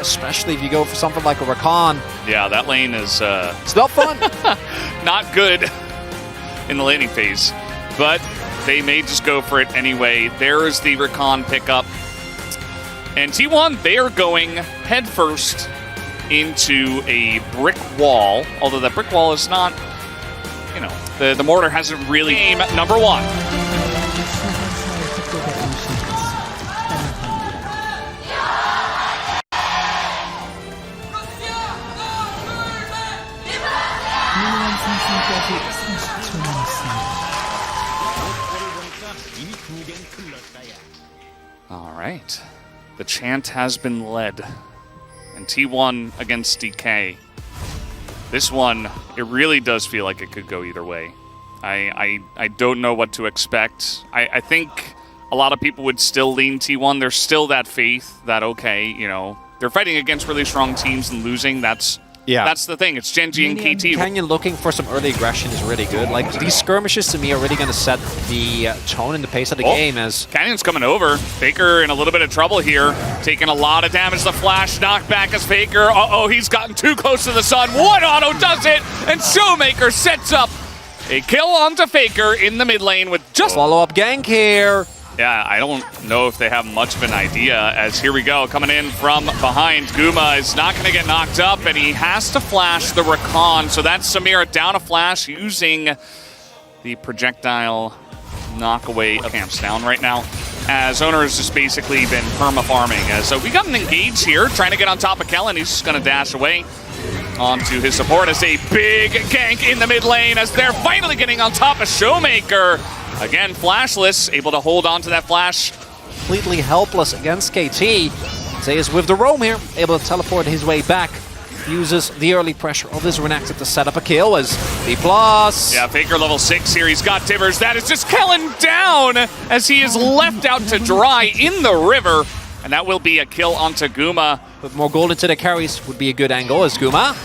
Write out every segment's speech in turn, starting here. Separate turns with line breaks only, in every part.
especially if you go for something like a Rakan.
Yeah, that lane is
It's not fun.
not good in the laning phase, but they may just go for it anyway. There is the Rakan pickup. And T1, they are going headfirst into a brick wall, although that brick wall is not, you know, the mortar hasn't really... Game number 1. All right. The chant has been led. And T1 against DK. This one, it really does feel like it could go either way. I don't know what to expect. I think a lot of people would still lean T1. There's still that faith that, okay, you know, they're fighting against really strong teams and losing. That's the thing. It's Genji and KT.
Canyon looking for some early aggression is really good. Like, these skirmishes to me are really going to set the tone and the pace of the game. As
Canyon's coming over. Faker in a little bit of trouble here. Taking a lot of damage. The flash knocked back as Faker. Uh-oh, he's gotten too close to the sun. One auto does it, and SHOWMAKER sets up a kill onto Faker in the mid lane with just...
Follow-up gank here.
Yeah, I don't know if they have much of an idea, as here we go, coming in from behind. Guma is not going to get knocked up, and he has to flash the Rakan. So that's Samira down a flash using the projectile knockaway. Camps down right now, as Owner has just basically been perma-farming. So we got an engage here, trying to get on top of Kellen. He's just going to dash away onto his support as a big gank in the mid lane, as they're finally getting on top of SHOWMAKER. Again, flashless, able to hold on to that flash.
Completely helpless against KT. Zay is with the roam here, able to teleport his way back. Uses the early pressure of his Renekton to set up a kill as B+.
Yeah, Faker level 6 here. He's got Tivers. That is just Kellen down as he is left out to dry in the river. And that will be a kill onto Guma.
Put more gold into the carries would be a good angle as Guma.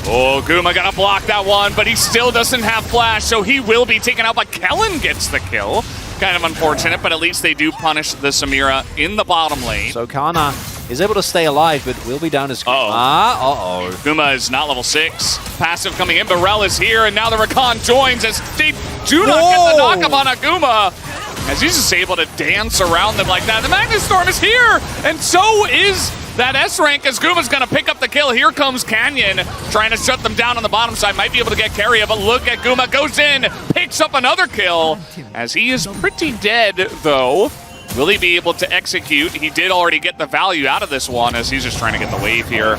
Oh, Guma gonna block that one, but he still doesn't have flash, so he will be taken out, but Kellen gets the kill. Kind of unfortunate, but at least they do punish the Samira in the bottom lane.
So Kana is able to stay alive, but will be down as Guma.
Guma is not level 6. Passive coming in, Barel is here, and now the Rakan joins as they do not get the knock-up on Guma, as he's just able to dance around them like that. The Magnus Storm is here, and so is that S-rank as Guma's going to pick up the kill. Here comes Canyon trying to shut them down on the bottom side. Might be able to get Carrier, but look at Guma. Goes in, picks up another kill as he is pretty dead, though. Will he be able to execute? He did already get the value out of this one as he's just trying to get the wave here.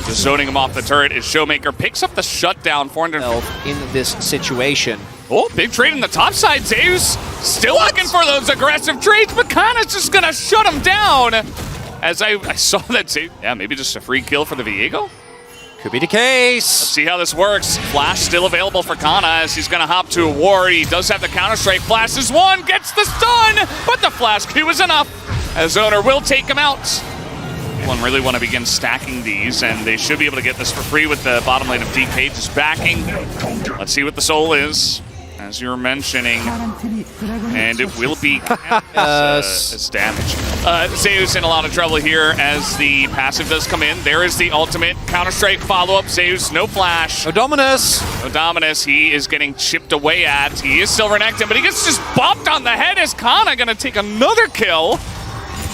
Just zoning him off the turret is SHOWMAKER. Picks up the shutdown, 400
in this situation.
Oh, big trade in the top side. Zeus still looking for those aggressive trades, but Kana's just going to shut him down. As I saw that, yeah, maybe just a free kill for the Viego?
Could be the case.
Let's see how this works. Flash still available for Kana as he's going to hop to a ward. He does have the counter-strike. Flashes one, gets the stun, but the flash Q is enough as Owner will take him out. One really want to begin stacking these, and they should be able to get this for free with the bottom lane of DK just backing. Let's see what the soul is, as you were mentioning. And it will be as damage. Zeus in a lot of trouble here as the passive does come in. There is the ultimate counter-strike follow-up. Zeus, no flash.
No Dominus.
No Dominus. He is getting chipped away at. He is still Renekton, but he gets just bopped on the head as Kana going to take another kill.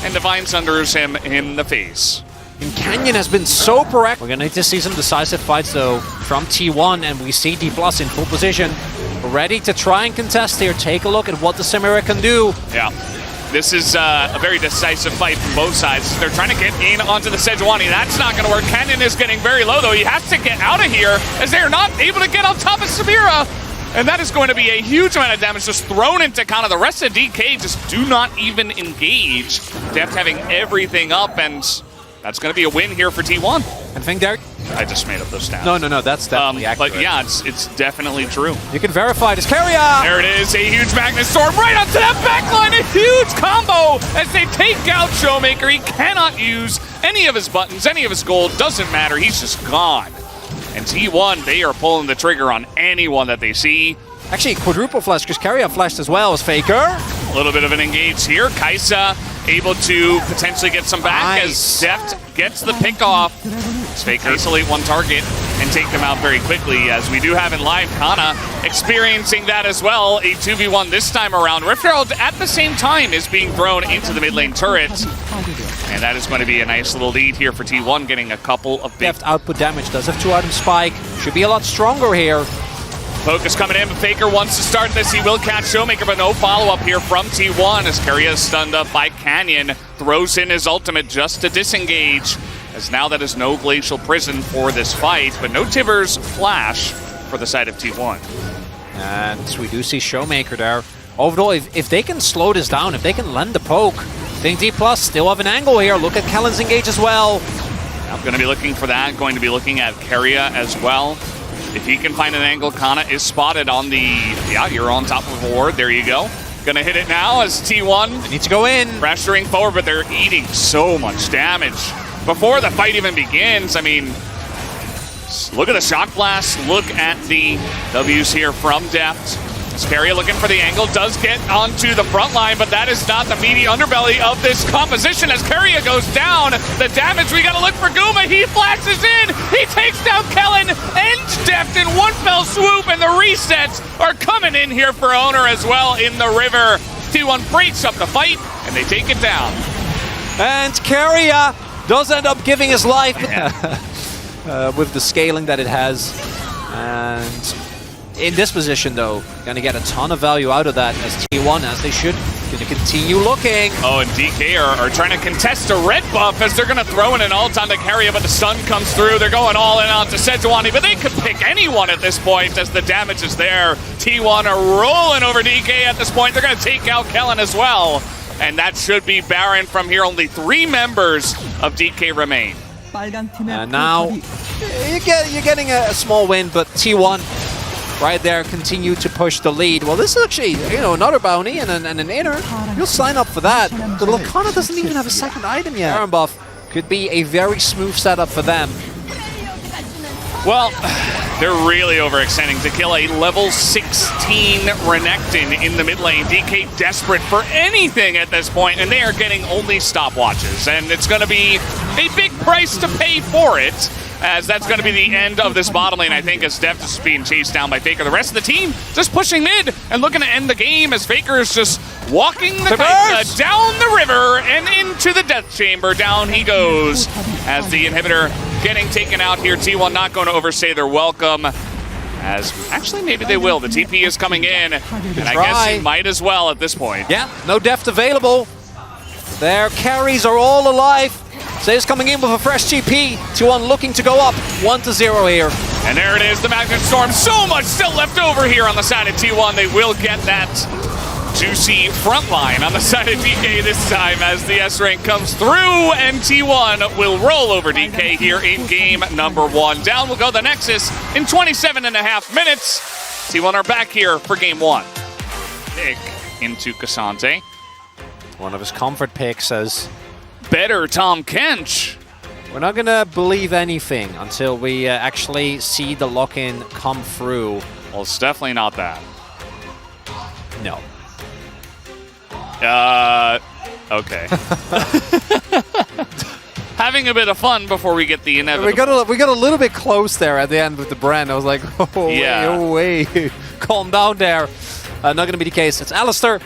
And Divine Sunders him in the face.
And Canyon has been so proactive. We're going to need to see some decisive fights, though, from T1, and we see D+ in full position. Ready to try and contest here. Take a look at what the Samira can do.
Yeah. This is a very decisive fight from both sides. They're trying to get in onto the Sejuani. That's not going to work. Canyon is getting very low, though. He has to get out of here as they are not able to get on top of Samira. And that is going to be a huge amount of damage just thrown into Kana. The rest of DK just do not even engage. They have to having everything up, and that's going to be a win here for T1.
I think Derek.
I just made up those stats.
No, that's definitely accurate.
But yeah, it's definitely true.
You can verify this. Carrier!
There it is, a huge Magnus Storm right onto that backline. A huge combo as they take out SHOWMAKER. He cannot use any of his buttons, any of his gold. Doesn't matter. He's just gone. And T1, they are pulling the trigger on anyone that they see.
Actually, quadruple flash, because Carrier flashed as well as Faker.
A little bit of an engage here. Kaisa able to potentially get some back as Deft gets the pick off. Faker isolate one target and take them out very quickly, as we do have in live Kana experiencing that as well. A 2v1 this time around. Rift Herald at the same time is being thrown into the mid lane turret. And that is going to be a nice little lead here for T1, getting a couple of big...
Deft output damage, does have 2-item spike. Should be a lot stronger here.
Focus coming in, but Faker wants to start this. He will catch SHOWMAKER, but no follow-up here from T1 as Keria is stunned up by Canyon. Throws in his ultimate just to disengage, as now that is no Glacial Prison for this fight, but no Tibbers flash for the side of T1.
And we do see SHOWMAKER there. Overall, if they can slow this down, if they can lend the poke, I think D+ still have an angle here. Look at Kellen's engage as well.
I'm going to be looking for that, going to be looking at Keria as well. If he can find an angle, Kana is spotted on the... Yeah, you're on top of a ward. There you go. Gonna hit it now as T1...
They need to go in.
Pressuring forward, but they're eating so much damage. Before the fight even begins, I mean... Look at the Shock Blast. Look at the W's here from Deft. Keria looking for the angle, does get onto the front line, but that is not the meaty underbelly of this composition as Keria goes down. The damage, we gotta look for Guma. He flashes in, he takes down Kellen and Deft in one fell swoop, and the resets are coming in here for Owner as well in the river. T1 breaks up the fight, and they take it down.
And Keria does end up giving his life with the scaling that it has. And in this position, though, going to get a ton of value out of that as T1, as they should. Going to continue looking.
Oh, and DK are trying to contest a red buff as they're going to throw in an ult on the Keria, but the stun comes through. They're going all in on to Sejuani, but they could pick anyone at this point as the damage is there. T1 are rolling over DK at this point. They're going to take out Kellen as well. And that should be Baron from here. Only 3 members of DK remain.
And now you're getting a small win, but T1 right there continue to push the lead. Well, this is actually, another bounty and an inner. You'll sign up for that. The Lacana doesn't even have a second item yet. Baron buff could be a very smooth setup for them.
Well, they're really overextending to kill a level 16 Renekton in the mid lane. DK desperate for anything at this point, and they are getting only stopwatches. And it's going to be a big price to pay for it, as that's going to be the end of this bottom lane, I think, as Deft is being chased down by Faker. The rest of the team just pushing mid and looking to end the game as Faker is just walking the Kaisa down the river and into the death chamber. Down he goes as the inhibitor getting taken out here. T1 not going to overstay their welcome, as actually maybe they will. The TP is coming in, and I guess he might as well at this point.
Yeah, no Deft available. Their carries are all alive. Zay's coming in with a fresh TP. T1 looking to go up 1-0 here.
And there it is, the Magnet Storm. So much still left over here on the side of T1. They will get that juicy front line on the side of DK this time as the S rank comes through, and T1 will roll over DK here in game number 1. Down will go the Nexus in 27.5 minutes. T1 are back here for game 1. Pick into Cassante.
One of his comfort picks says,
better Tom Kench.
We're not going to believe anything until we actually see the lock-in come through.
Well, it's definitely not that.
No.
Okay. Having a bit of fun before we get the inevitable.
We got a little bit close there at the end with the brand. I was like, oh,
yeah.
wait. Calm down there. Not going to be the case. It's Alistair.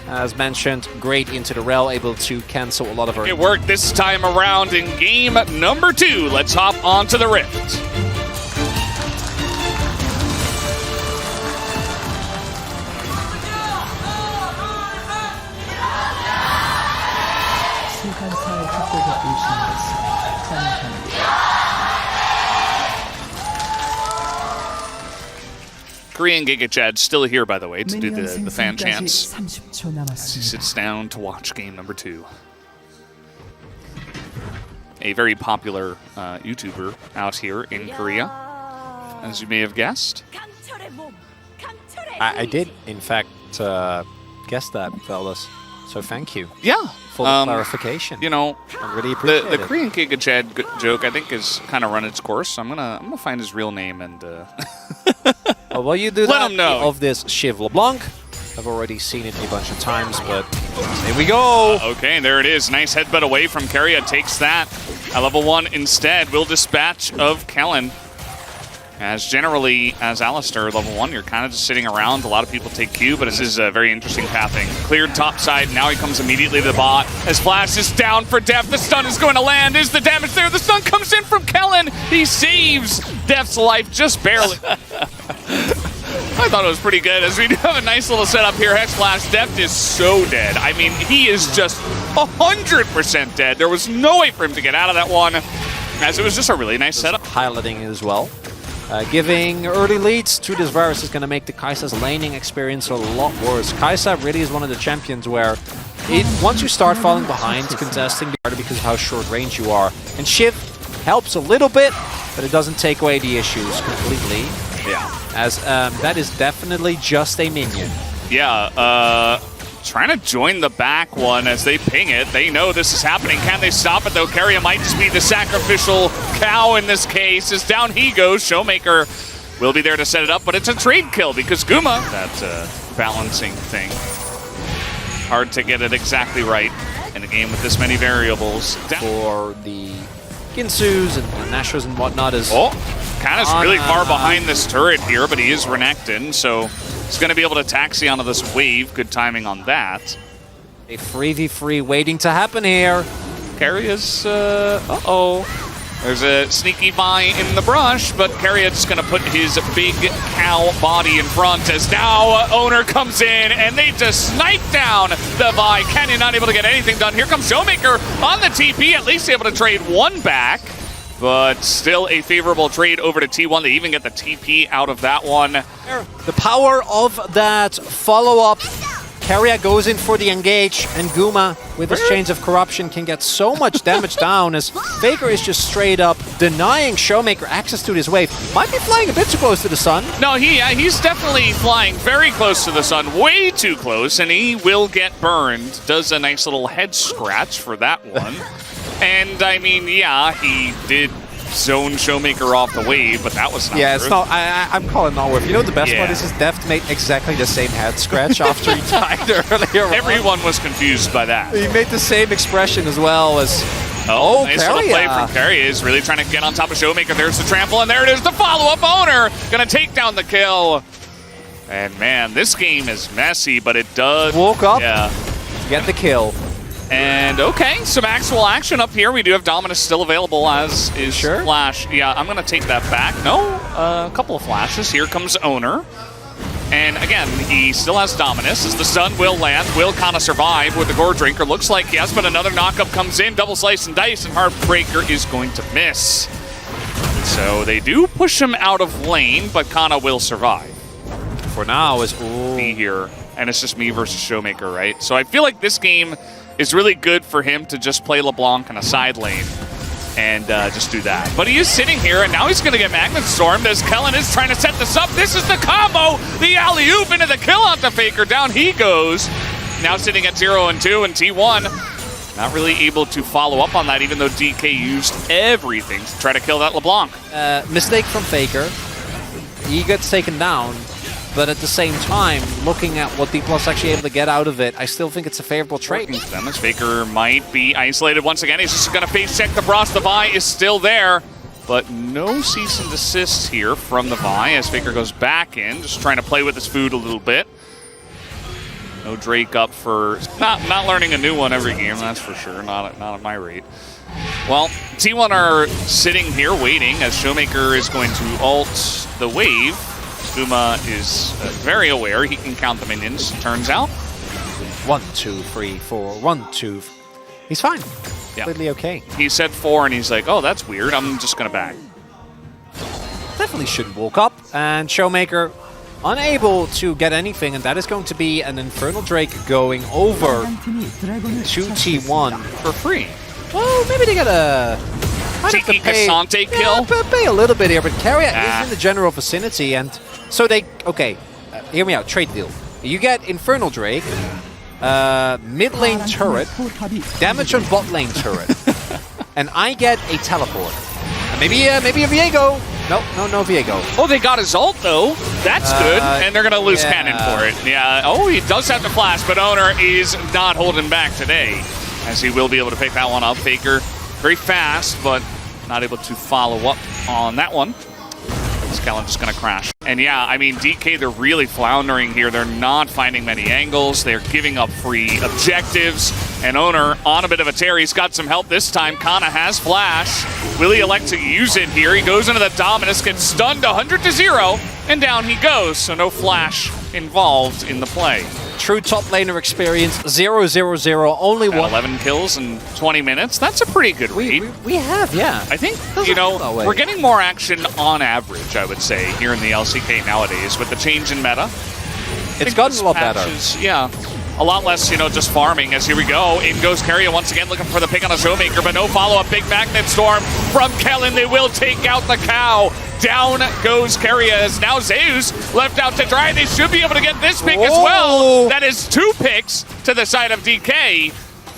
As mentioned, great into the rel, able to cancel a lot of our...
It worked this time around in game number 2. Let's hop onto the Rift. Korean Giga Chad still here, by the way, to do the fan chants as he sits down to watch game number 2. A very popular YouTuber out here in Korea, as you may have guessed.
I did, in fact, guess that, fellas. So thank you.
Yeah.
For the clarification.
You know,
I really appreciate
the Korean Giga Chad joke, I think, has kind of run its course. So I'm gonna find his real name and.
Well, while you do
let
that,
him know
of this Shiv LeBlanc, I've already seen it a bunch of times, but here we go.
Okay, there it is. Nice headbutt away from Keria. Takes that. At level 1 instead, will dispatch of Kellen. As generally, as Alistair, level 1, you're kind of just sitting around. A lot of people take Q, but this is a very interesting pathing. Cleared top side. Now he comes immediately to the bot. As Flash is down for Def. The stun is going to land. Is the damage there? The stun comes in from Kellen. He saves Def's life just barely. I thought it was pretty good, as we do have a nice little setup here. Hex Flash. Def is so dead. I mean, he is just 100% dead. There was no way for him to get out of that one, as it was just a really nice setup.
Piloting as well. Giving early leads to this virus is going to make the Kai'Sa's laning experience a lot worse. Kai'Sa really is one of the champions where once you start falling behind, contesting harder because of how short range you are. And Shiv helps a little bit, but it doesn't take away the issues completely.
Yeah.
As that is definitely just a minion.
Yeah, trying to join the back one as they ping it. They know this is happening. Can they stop it, though? Keria might just be the sacrificial cow in this case. As down he goes. SHOWMAKER will be there to set it up, but it's a trade kill because Guma, that balancing thing. Hard to get it exactly right in a game with this many variables.
For the Ginsus and Nashos and whatnot is...
Oh, Kana's really far behind this turret here, but he is Renekton, so he's going to be able to taxi onto this wave. Good timing on that.
A 3v3 waiting to happen here.
Keria's, uh-oh. There's a sneaky Vi in the brush, but Keria just going to put his big cow body in front as now Owner comes in and they just snipe down the Vi. Canyon not able to get anything done. Here comes SHOWMAKER on the TP, at least able to trade one back, but still a favorable trade over to T1. They even get the TP out of that one.
The power of that follow-up. Keria goes in for the engage, and Guma, with his Chains of Corruption, can get so much damage down as FAKER is just straight up denying SHOWMAKER access to this wave. Might be flying a bit too close to the sun.
No, he's definitely flying very close to the sun, way too close, and he will get burned. Does a nice little head scratch for that one. And, I mean, yeah, he did zone SHOWMAKER off the wave, but that was not
Yeah,
true.
it's not. I'm calling not worth. You know the best part is Deft made exactly the same head scratch after he died earlier.
Everyone was confused by that.
He made the same expression as well as.
Oh, nice little play from Keria. Is really trying to get on top of SHOWMAKER. There's the trample, and there it is, the follow-up. Owner gonna take down the kill. And man, this game is messy, but it does.
Woke up.
Yeah.
Get the kill.
And okay, some actual action up here. We do have Dominus still available, as is Flash. Yeah, I'm going to take that back. No, a couple of flashes. Here comes Owner. And again, he still has Dominus, as the stun will land. Will kind of survive with the Gore Drinker. Looks like yes, but another knockup comes in. Double slice and dice, and Heartbreaker is going to miss. So they do push him out of lane, but Kana will survive.
For now, is
me here. And it's just me versus SHOWMAKER, right? So I feel like this game is really good for him to just play LeBlanc in a side lane and just do that. But he is sitting here, and now he's going to get Magnet Stormed as Kellen is trying to set this up. This is the combo! The alley-oop into the kill out to FAKER. Down he goes. Now sitting at 0-2, and T1 not really able to follow up on that, even though DK used everything to try to kill that LeBlanc.
Mistake from FAKER. He gets taken down. But at the same time, looking at what D+'s actually able to get out of it, I still think it's a favorable trade.
Them as FAKER might be isolated once again. He's just going to face check the Bros. The Vi is still there, but no cease and desist here from the Vi as FAKER goes back in, just trying to play with his food a little bit. No Drake up for not learning a new one every game, that's for sure. Not at my rate. Well, T1 are sitting here waiting as SHOWMAKER is going to ult the wave. Guma is very aware he can count the minions, turns out.
1, 2, 3, 4, 1, 2. He's fine.
Yeah.
Completely okay.
He said 4 and he's like, oh, that's weird. I'm just going to back.
Definitely shouldn't woke up. And SHOWMAKER unable to get anything, and that is going to be an Infernal Drake going over to T1
for free.
Well, maybe they got a...
Cheeky Cassante kill?
Pay a little bit here, but Keria is in the general vicinity, and so they... Okay, hear me out, trade deal. You get Infernal Drake, mid lane turret, damage on bot lane turret, and I get a teleport. And maybe a Viego. No Viego.
Oh, they got his ult, though. That's good, and they're going to lose cannon for it. Yeah, oh, he does have to flash, but Owner is not holding back today, as he will be able to pick that one up. Faker very fast, but not able to follow up on that one. Skellen just going to crash. And yeah, I mean, DK, they're really floundering here. They're not finding many angles. They're giving up free objectives. And Owner on a bit of a tear. He's got some help this time. Kana has flash. Will he elect to use it here? He goes into the Dominus, gets stunned 100-0, and down he goes. So no flash involved in the play.
True top laner experience, 0-0-0, only one.
11 kills in 20 minutes. That's a pretty good read.
We have, yeah.
I think, you know, we're getting more action on average, I would say, here in the LCK nowadays with the change in meta.
It's gotten a lot better.
Yeah. A lot less, you know, just farming. As here we go, in goes Keria once again looking for the pick on a Showmaker, but no follow-up. Big Magnet Storm from Kellen. They will take out the cow. Down goes Keria as now Zeus left out to dry. They should be able to get this pick as well. That is 2 picks to the side of DK.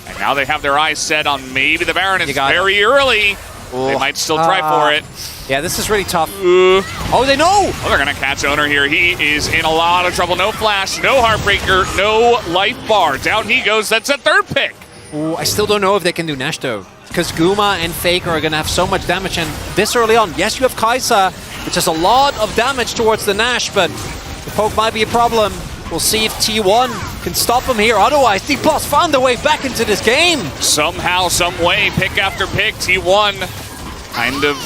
And now they have their eyes set on maybe the Baron. It's very early. They might still try for it.
Yeah, this is really tough. Oh, they know!
Oh, they're going to catch Owner here. He is in a lot of trouble. No flash, no Heartbreaker, no life bar. Down he goes. That's a 3rd pick.
Ooh, I still don't know if they can do Nash, though. Because Guma and Faker are going to have so much damage. And this early on, yes, you have Kai'Sa, which has a lot of damage towards the Nash, but the poke might be a problem. We'll see if T1 can stop him here. Otherwise, D+ found their way back into this game.
Somehow, some way, pick after pick, T1 kind of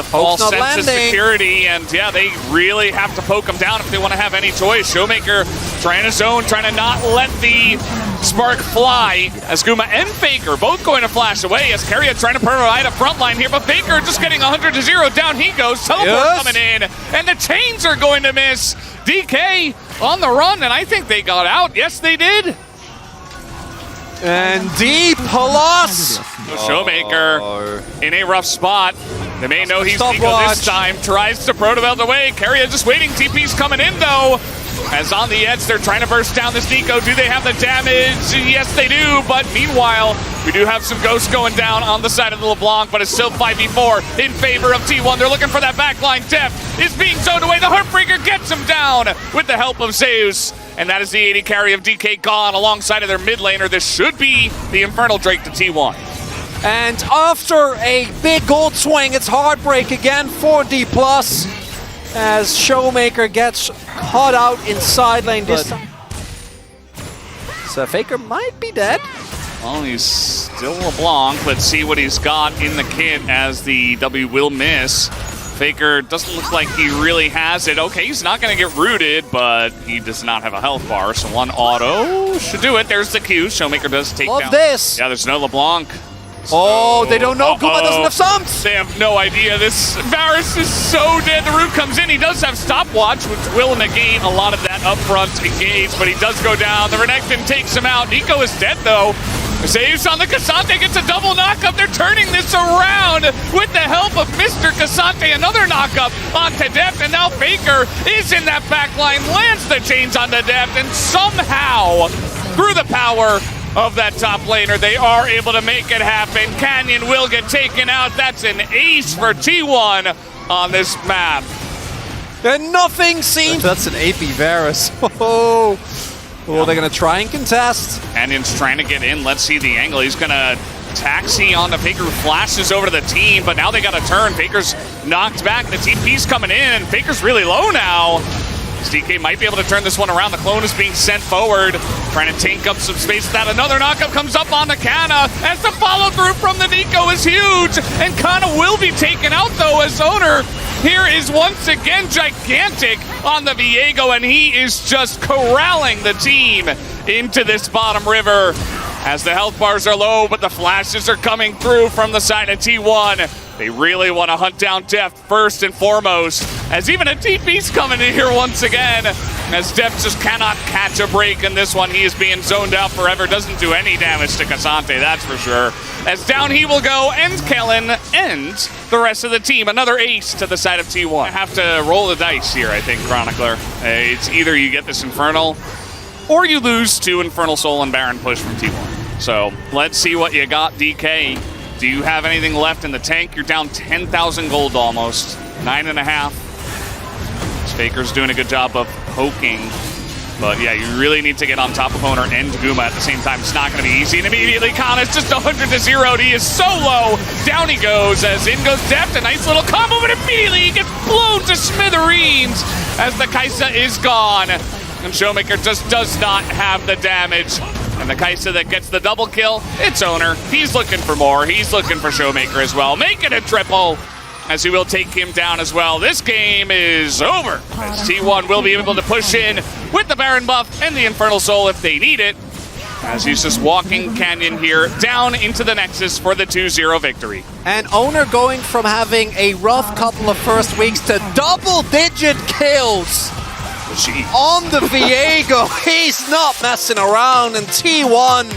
false sense of security, and yeah, they really have to poke him down if they want to have any choice. Showmaker trying to zone, trying to not let the spark fly, as Guma and Faker both going to flash away, as Keria trying to provide a front line here, but Faker just getting 100-0. Down he goes, teleport coming in, and the chains are going to miss. DK on the run, and I think they got out. Yes, they did.
And D+.
Showmaker in a rough spot. They may know he's Nico this time. Tries to proto out the way. Keria just waiting. TP's coming in though. As on the edge, they're trying to burst down this Nico. Do they have the damage? Yes, they do. But meanwhile, we do have some ghosts going down on the side of the LeBlanc, but it's still 5v4 in favor of T1. They're looking for that backline. Deft is being zoned away. The Heartbreaker gets him down with the help of Zeus. And that is the 80 carry of DK gone alongside of their mid laner. This should be the Infernal Drake to T1.
And after a big gold swing, it's Heartbreak again for D+. As Showmaker gets caught out in side lane this time. So Faker might be dead.
Well, he's still LeBlanc. Let's see what he's got in the kit as the W will miss. Faker doesn't look like he really has it. Okay, he's not going to get rooted, but he does not have a health bar, so 1 auto should do it. There's the Q. Showmaker does take down.
This.
Yeah, there's no LeBlanc.
Oh, they don't know. Guma doesn't have sums.
They have no idea. This Varus is so dead. The root comes in. He does have stopwatch, which will negate a lot of that upfront engage, but he does go down. The Renekton takes him out. Nico is dead, though. Zeus on the Cassante gets a double knockup. They're turning this around with the help of Mr. Cassante. Another knockup onto Deft, and now Faker is in that back line, lands the chains onto Deft, and somehow, through the power of that top laner, they are able to make it happen. Canyon will get taken out. That's an ace for T1 on this map.
And nothing seems... That's an AP Varus. Oh, they're going to try and contest.
Canyon's trying to get in. Let's see the angle. He's going to taxi on the Faker, who flashes over to the team, but now they got to turn. Faker's knocked back. The TP's coming in. Faker's really low now. DK might be able to turn this one around. The clone is being sent forward, trying to tank up some space. That another knockup comes up on the Kana, as the follow through from the Nico is huge, and Kana will be taken out though, as Owner here is once again gigantic on the Viego, and he is just corralling the team into this bottom river as the health bars are low, but the flashes are coming through from the side of T1. They really want to hunt down Deft first and foremost, as even a TP's coming in here once again, as Deft just cannot catch a break in this one. He is being zoned out forever, doesn't do any damage to Cassante, that's for sure. As down he will go, and Kellen, and the rest of the team. Another ace to the side of T1. I have to roll the dice here, I think, Chronicler. It's either you get this Infernal, or you lose to Infernal Soul and Baron push from T1. So let's see what you got, DK. Do you have anything left in the tank? You're down 10,000 gold almost. 9.5. Faker's doing a good job of poking. But yeah, you really need to get on top of Owner and Guma at the same time. It's not going to be easy. And immediately Kana's just 100-0. He is so low. Down he goes as in goes Deft. A nice little combo, but immediately he gets blown to smithereens as the Kai'Sa is gone. And SHOWMAKER just does not have the damage. And the Kai'Sa that gets the double kill, it's Owner. He's looking for more. He's looking for SHOWMAKER as well. Make it a triple, as he will take him down as well. This game is over, as T1 will be able to push in with the Baron buff and the Infernal Soul if they need it, as he's just walking Canyon here down into the Nexus for the 2-0 victory.
And Owner going from having a rough couple of first weeks to double-digit kills on the Viego. He's not messing around, and T1